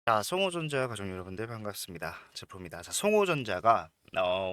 자, 송호전자 가족 여러분들 반갑습니다. 제프로입니다. 자, 송호전자가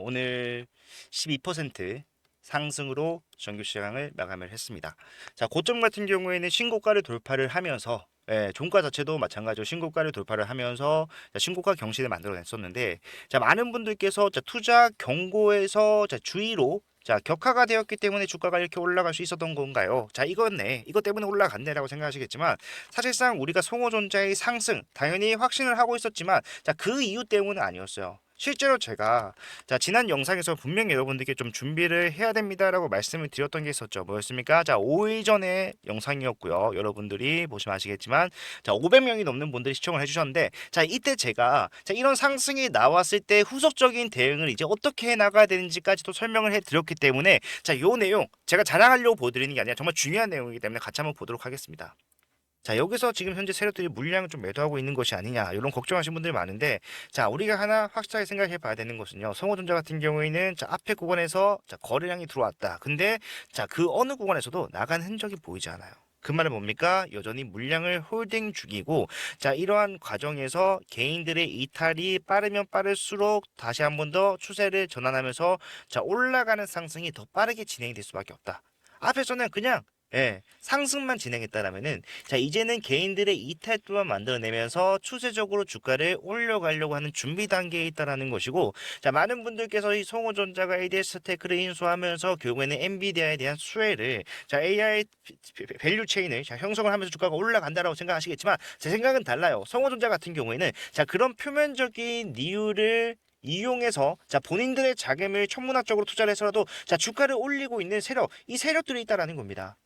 오늘 12% 상승으로 정규 시장을 마감을 했습니다. 자, 고점 같은 경우에는 신고가를 돌파를 하면서 종가 자체도 마찬가지로 신고가를 돌파를 하면서 신고가 경신을 만들어냈었는데, 자, 많은 분들께서 투자 경고에서 주의로 격하가 되었기 때문에 주가가 이렇게 올라갈 수 있었던 건가요? 자, 이거네. 이것 때문에 올라갔네라고 생각하시겠지만, 사실상 우리가 송호전자의 상승 당연히 확신을 하고 있었지만, 그 이유 때문은 아니었어요. 실제로 제가 지난 영상에서 분명히 여러분들께 좀 준비를 해야 됩니다라고 말씀을 드렸던 게 있었죠. 뭐였습니까? 5일 전에 영상이었고요. 여러분들이 보시면 아시겠지만 500명이 넘는 분들이 시청을 해주셨는데, 이때 제가 이런 상승이 나왔을 때 후속적인 대응을 이제 어떻게 해 나가야 되는지까지도 설명을 해드렸기 때문에, 요 내용 제가 자랑하려고 보여드리는 게 아니라 정말 중요한 내용이기 때문에 같이 한번 보도록 하겠습니다. 자, 여기서 지금 현재 세력들이 물량을 좀 매도하고 있는 것이 아니냐, 이런 걱정하시는 분들이 많은데, 우리가 하나 확실하게 생각해 봐야 되는 것은요, 성호전자 같은 경우에는 앞에 구간에서 거래량이 들어왔다. 근데 그 어느 구간에서도 나간 흔적이 보이지 않아요. 그 말은 뭡니까? 여전히 물량을 홀딩 중이고, 이러한 과정에서 개인들의 이탈이 빠르면 빠를수록 다시 한 번 더 추세를 전환하면서 올라가는 상승이 더 빠르게 진행이 될 수밖에 없다. 앞에서는 그냥 상승만 진행했다라면은, 이제는 개인들의 이탈 또한 만들어내면서 추세적으로 주가를 올려가려고 하는 준비 단계에 있다라는 것이고, 많은 분들께서 이 송호전자가 ADS 테크를 인수하면서 결국에는 엔비디아에 대한 수혜를, AI 밸류 체인을 형성을 하면서 주가가 올라간다라고 생각하시겠지만, 제 생각은 달라요. 송호전자 같은 경우에는 그런 표면적인 이유를 이용해서 본인들의 자금을 천문학적으로 투자를 해서라도 주가를 올리고 있는 세력, 이 세력들이 있다라는 겁니다.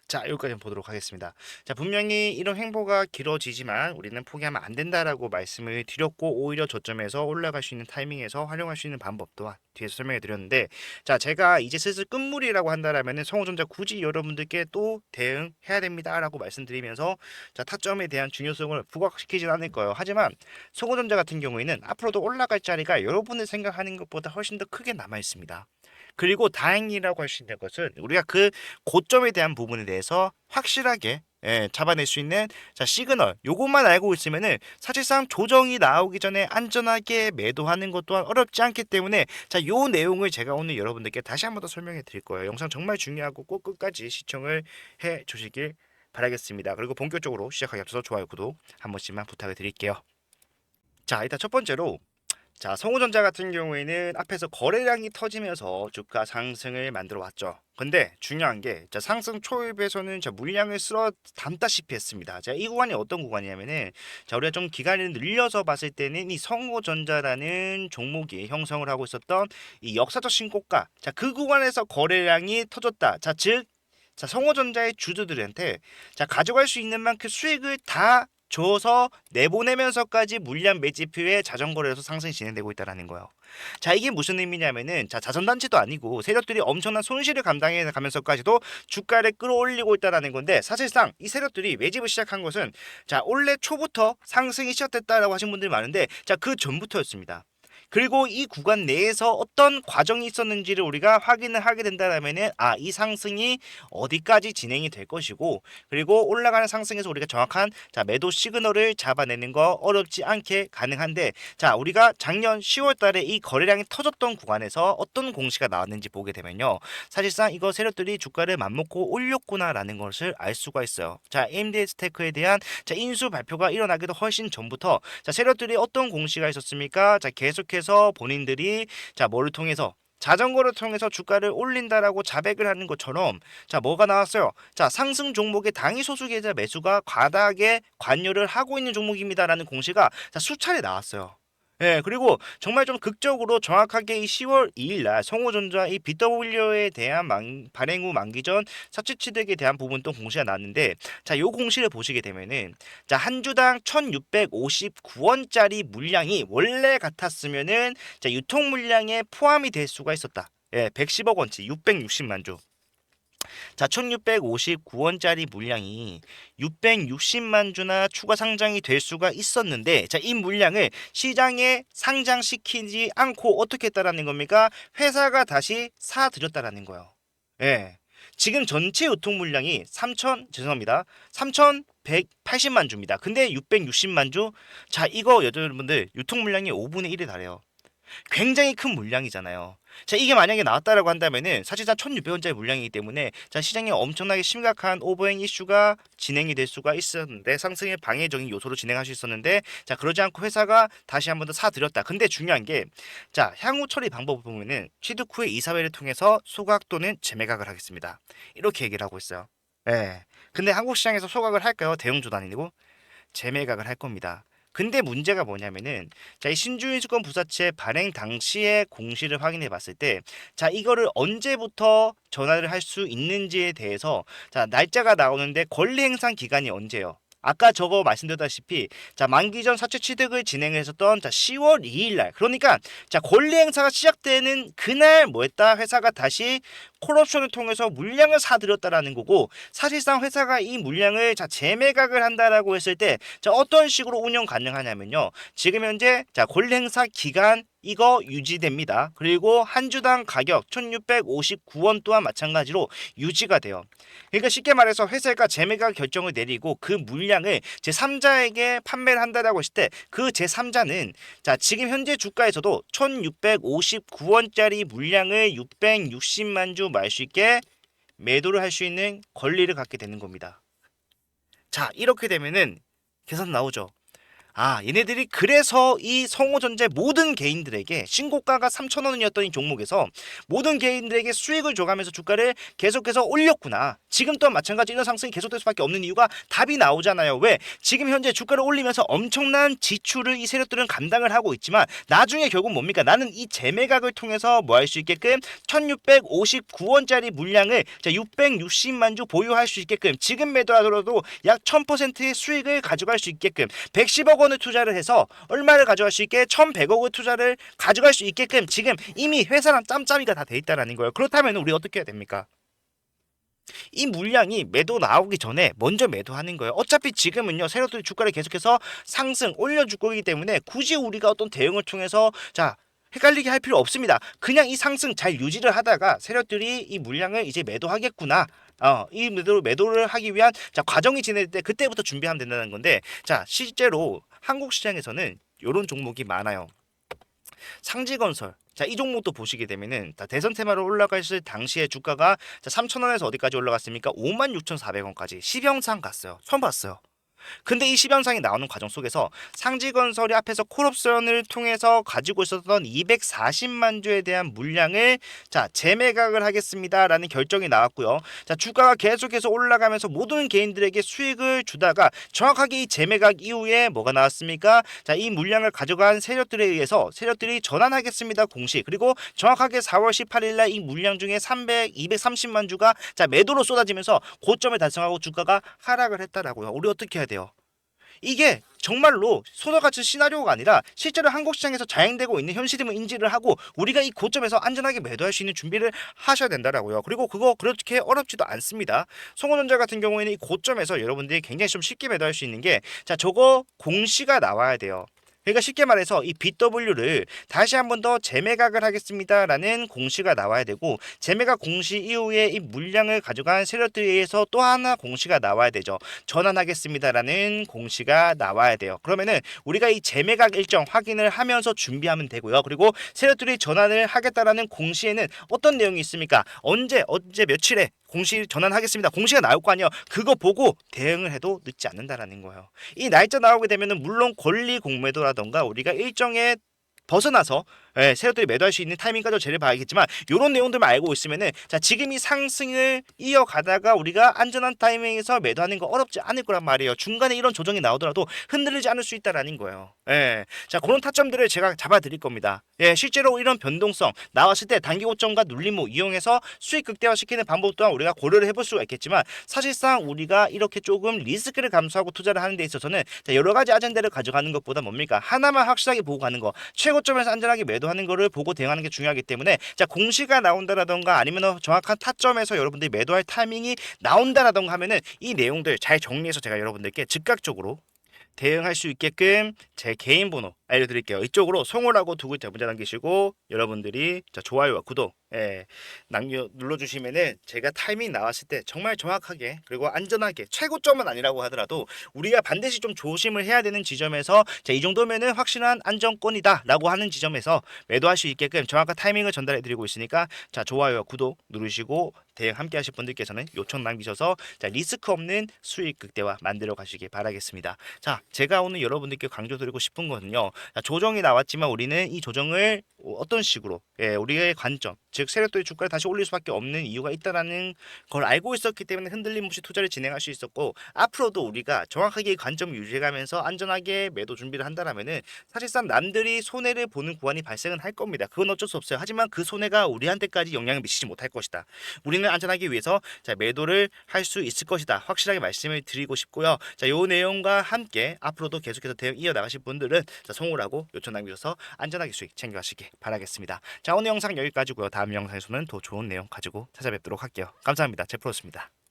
자, 여기까지 한번 보도록 하겠습니다. 분명히 이런 행보가 길어지지만 우리는 포기하면 안 된다라고 말씀을 드렸고, 오히려 저점에서 올라갈 수 있는 타이밍에서 활용할 수 있는 방법 또한 뒤에서 설명해 드렸는데, 제가 이제 슬슬 끝물이라고 한다라면은 성호전자 굳이 여러분들께 또 대응해야 됩니다라고 말씀드리면서, 타점에 대한 중요성을 부각시키진 않을 거예요. 하지만 성호전자 같은 경우에는 앞으로도 올라갈 자리가 여러분이 생각하는 것보다 훨씬 더 크게 남아 있습니다. 그리고 다행이라고 할 수 있는 것은, 우리가 그 고점에 대한 부분에 대해서 확실하게 잡아낼 수 있는 시그널, 요것만 알고 있으면은 사실상 조정이 나오기 전에 안전하게 매도하는 것 또한 어렵지 않기 때문에, 요 내용을 제가 오늘 여러분들께 다시 한번 더 설명해 드릴 거예요. 영상 정말 중요하고 꼭 끝까지 시청을 해 주시길 바라겠습니다. 그리고 본격적으로 시작하기 앞서서 좋아요, 구독 한 번씩만 부탁을 드릴게요. 자, 일단 첫 번째로, 성우전자 같은 경우에는 앞에서 거래량이 터지면서 주가 상승을 만들어 왔죠. 근데 중요한 게, 상승 초입에서는 물량을 쓸어 담다시피 했습니다. 이 구간이 어떤 구간이냐면은, 우리가 좀 기간을 늘려서 봤을 때는 이 성우전자라는 종목이 형성을 하고 있었던 이 역사적 신고가, 그 구간에서 거래량이 터졌다. 즉, 성우전자의 주주들한테 가져갈 수 있는 만큼 수익을 다 줘서 내보내면서까지 물량 매집후에 자전거래에서 상승이 진행되고 있다는 거예요. 이게 무슨 의미냐면은, 자선단체도 아니고 세력들이 엄청난 손실을 감당해 가면서까지도 주가를 끌어올리고 있다는 건데, 사실상 이 세력들이 매집을 시작한 것은 올해 초부터 상승이 시작됐다라고 하신 분들이 많은데, 그 전부터였습니다. 그리고 이 구간 내에서 어떤 과정이 있었는지를 우리가 확인을 하게 된다면은, 이 상승이 어디까지 진행이 될 것이고, 그리고 올라가는 상승에서 우리가 정확한 매도 시그널을 잡아내는 거 어렵지 않게 가능한데, 우리가 작년 10월 달에 이 거래량이 터졌던 구간에서 어떤 공시가 나왔는지 보게 되면요, 사실상 이거 세력들이 주가를 맘먹고 올렸구나라는 것을 알 수가 있어요. AMD 스테이크에 대한 인수 발표가 일어나기도 훨씬 전부터 세력들이 어떤 공시가 있었습니까? 계속해서 본인들이 뭐를 통해서, 자전거를 통해서 주가를 올린다라고 자백을 하는 것처럼, 뭐가 나왔어요? 상승 종목의 당위 소수 계좌 매수가 과다하게 관여를 하고 있는 종목입니다라는 공시가 수차례 나왔어요. 그리고 정말 좀 극적으로 정확하게 이 10월 2일 날 성호전자 이 BW에 대한 발행 후 만기 전 사채 취득에 대한 부분도 공시가 나왔는데, 요 공시를 보시게 되면은, 한 주당 1,659원짜리 물량이 원래 같았으면은 유통 물량에 포함이 될 수가 있었다. 110억 원치 660만 주. 1,659원짜리 물량이 660만 주나 추가 상장이 될 수가 있었는데, 이 물량을 시장에 상장시키지 않고 어떻게 했다라는 겁니까? 회사가 다시 사들였다라는 거예요. 지금 전체 유통 물량이 3,000, 죄송합니다. 180만 주입니다. 근데 660만 주, 자 이거 여러분들 유통 물량이 5분의 1에 달해요. 굉장히 큰 물량이잖아요. 자, 이게 만약에 나왔다라고 한다면은 사실상 1,600원짜리 물량이기 때문에 자, 시장에 엄청나게 심각한 오버행 이슈가 진행이 될 수가 있었는데 상승의 방해적인 요소로 진행할 수 있었는데 자, 그러지 않고 회사가 다시 한 번 더 사들였다. 근데 중요한 게 자, 향후 처리 방법을 보면은 취득 후에 이사회를 통해서 소각 또는 재매각을 하겠습니다. 이렇게 얘기를 하고 있어요. 예. 근데 한국 시장에서 소각을 할까요? 대형 조단이고 재매각을 할 겁니다. 근데 문제가 뭐냐면은 자, 이 신주인수권 부사채 발행 당시의 공시를 확인해 봤을 때 자, 이거를 언제부터 전환을 할 수 있는지에 대해서 자, 날짜가 나오는데 권리 행사 기간이 언제예요? 아까 저거 말씀드렸다시피 자, 만기 전 사채 취득을 진행했었던 자, 10월 2일 날, 그러니까 자, 권리 행사가 시작되는 그날 뭐했다? 회사가 다시 콜옵션을 통해서 물량을 사들였다라는 거고, 사실상 회사가 이 물량을 자, 재매각을 한다라고 했을 때 자, 어떤 식으로 운영 가능하냐면요, 지금 현재 자, 권리 행사 기간 이거 유지됩니다. 그리고 한 주당 가격 1,659원 또한 마찬가지로 유지가 돼요. 그러니까 쉽게 말해서 회사가 재매각 결정을 내리고 그 물량을 제3자에게 판매를 한다라고 했을 때 그 제3자는 자, 지금 현재 주가에서도 1,659원짜리 물량을 660만 주 말 수 있게 매도를 할 수 있는 권리를 갖게 되는 겁니다. 자, 이렇게 되면은 계산 나오죠. 아, 얘네들이 그래서 이 성호전자 모든 개인들에게 신고가가 3,000원이었던 이 종목에서 모든 개인들에게 수익을 줘가면서 주가를 계속해서 올렸구나. 지금 또한 마찬가지 이런 상승이 계속될 수밖에 없는 이유가 답이 나오잖아요. 왜? 지금 현재 주가를 올리면서 엄청난 지출을 이 세력들은 감당을 하고 있지만 나중에 결국 뭡니까? 나는 이 재매각을 통해서 뭐 할 수 있게끔 1,659원짜리 물량을 자, 660만 주 보유할 수 있게끔 지금 매도하더라도 약 1,000%의 수익을 가져갈 수 있게끔 110억 원을 투자를 해서 얼마를 가져갈 수 있게 1,100억을 투자를 가져갈 수 있게끔 지금 이미 회사랑 짬짬이가 다 돼 있다라는 거예요. 그렇다면 우리 어떻게 해야 됩니까? 이 물량이 매도 나오기 전에 먼저 매도하는 거예요. 어차피 지금은요, 세력들이 주가를 계속해서 상승 올려줄 거기 때문에 굳이 우리가 어떤 대응을 통해서 자, 헷갈리게 할 필요 없습니다. 그냥 이 상승 잘 유지를 하다가 세력들이 이 물량을 이제 매도하겠구나. 이 매도를 하기 위한 자, 과정이 진행될 때 그때부터 준비하면 된다는 건데, 자, 실제로 한국 시장에서는 이런 종목이 많아요. 상지건설. 자, 이 종목도 보시게 되면은 대선 테마로 올라갔을 당시에 주가가 3,000원에서 어디까지 올라갔습니까? 56,400원까지 10영상 갔어요. 처음 봤어요. 근데 이 10연상이 나오는 과정 속에서 상지건설이 앞에서 콜옵션을 통해서 가지고 있었던 240만 주에 대한 물량을 자, 재매각을 하겠습니다라는 결정이 나왔고요. 자, 주가가 계속해서 올라가면서 모든 개인들에게 수익을 주다가 정확하게 이 재매각 이후에 뭐가 나왔습니까? 자, 이 물량을 가져간 세력들에 의해서 세력들이 전환하겠습니다 공시, 그리고 정확하게 4월 18일 날 이 물량 중에 230만 주가 자, 매도로 쏟아지면서 고점을 달성하고 주가가 하락을 했다라고요. 우리 어떻게 해야 돼요? 이게 정말로 소설 같은 시나리오가 아니라 실제로 한국 시장에서 자행되고 있는 현실임을 인지를 하고 우리가 이 고점에서 안전하게 매도할 수 있는 준비를 하셔야 된다라고요. 그리고 그거 그렇게 어렵지도 않습니다. 송호전자 같은 경우에는 이 고점에서 여러분들이 굉장히 좀 쉽게 매도할 수 있는 게 자, 저거 공시가 나와야 돼요. 그러니까 쉽게 말해서 이 BW를 다시 한 번 더 재매각을 하겠습니다라는 공시가 나와야 되고, 재매각 공시 이후에 이 물량을 가져간 세력들에 의해서 또 하나 공시가 나와야 되죠. 전환하겠습니다라는 공시가 나와야 돼요. 그러면은 우리가 이 재매각 일정 확인을 하면서 준비하면 되고요. 그리고 세력들이 전환을 하겠다라는 공시에는 어떤 내용이 있습니까? 언제 며칠에 공시 전환하겠습니다. 공시가 나올 거 아니에요. 그거 보고 대응을 해도 늦지 않는다라는 거예요. 이 날짜 나오게 되면은 물론 권리 공매도라던가 우리가 일정에 벗어나서 세력들이 매도할 수 있는 타이밍까지 제를 봐야겠지만 이런 내용들만 알고 있으면은 자, 지금 이 상승을 이어가다가 우리가 안전한 타이밍에서 매도하는 거 어렵지 않을 거란 말이에요. 중간에 이런 조정이 나오더라도 흔들리지 않을 수 있다라는 거예요. 자, 그런 타점들을 제가 잡아드릴 겁니다. 실제로 이런 변동성 나왔을 때 단기 고점과 눌림목 이용해서 수익 극대화시키는 방법 또한 우리가 고려를 해볼 수가 있겠지만, 사실상 우리가 이렇게 조금 리스크를 감수하고 투자를 하는 데 있어서는 자, 여러 가지 아젠다를 가져가는 것보다 뭡니까? 하나만 확실하게 보고 가는 거, 최고점에서 안전하게 매도하는 거를 보고 대응하는 게 중요하기 때문에 자, 공시가 나온다라던가 아니면 정확한 타점에서 여러분들이 매도할 타이밍이 나온다라던가 하면은 이 내용들 잘 정리해서 제가 여러분들께 즉각적으로 대응할 수 있게끔 제 개인 번호 알려드릴게요. 이쪽으로 송호라고 두 글자 문자 남기시고 여러분들이 자, 좋아요와 구독 눌러주시면은 제가 타이밍 나왔을 때 정말 정확하게 그리고 안전하게 최고점은 아니라고 하더라도 우리가 반드시 좀 조심을 해야 되는 지점에서 자, 이 정도면은 확실한 안정권이다라고 하는 지점에서 매도할 수 있게끔 정확한 타이밍을 전달해 드리고 있으니까 자, 좋아요와 구독 누르시고 대응 함께 하실 분들께서는 요청 남기셔서 자, 리스크 없는 수익 극대화 만들어 가시길 바라겠습니다. 자, 제가 오늘 여러분들께 강조드리고 싶은 거는요. 자, 조정이 나왔지만 우리는 이 조정을 어떤 식으로 우리의 관점 즉 세력들이 주가를 다시 올릴 수밖에 없는 이유가 있다라는 걸 알고 있었기 때문에 흔들림 없이 투자를 진행할 수 있었고 앞으로도 우리가 정확하게 이 관점을 유지해가면서 안전하게 매도 준비를 한다라면은 사실상 남들이 손해를 보는 구간이 발생은 할 겁니다. 그건 어쩔 수 없어요. 하지만 그 손해가 우리한테까지 영향을 미치지 못할 것이다. 우리는 안전하기 위해서 자, 매도를 할 수 있을 것이다. 확실하게 말씀을 드리고 싶고요. 자, 요 내용과 함께 앞으로도 계속해서 대응 이어나가실 분들은 자, 송호라고 요청 남겨주셔서 안전하게 수익 챙겨가시길 바라겠습니다. 자, 오늘 영상 여기까지고요. 다음 영상에서는 더 좋은 내용 가지고 찾아뵙도록 할게요. 감사합니다. 제프로였습니다.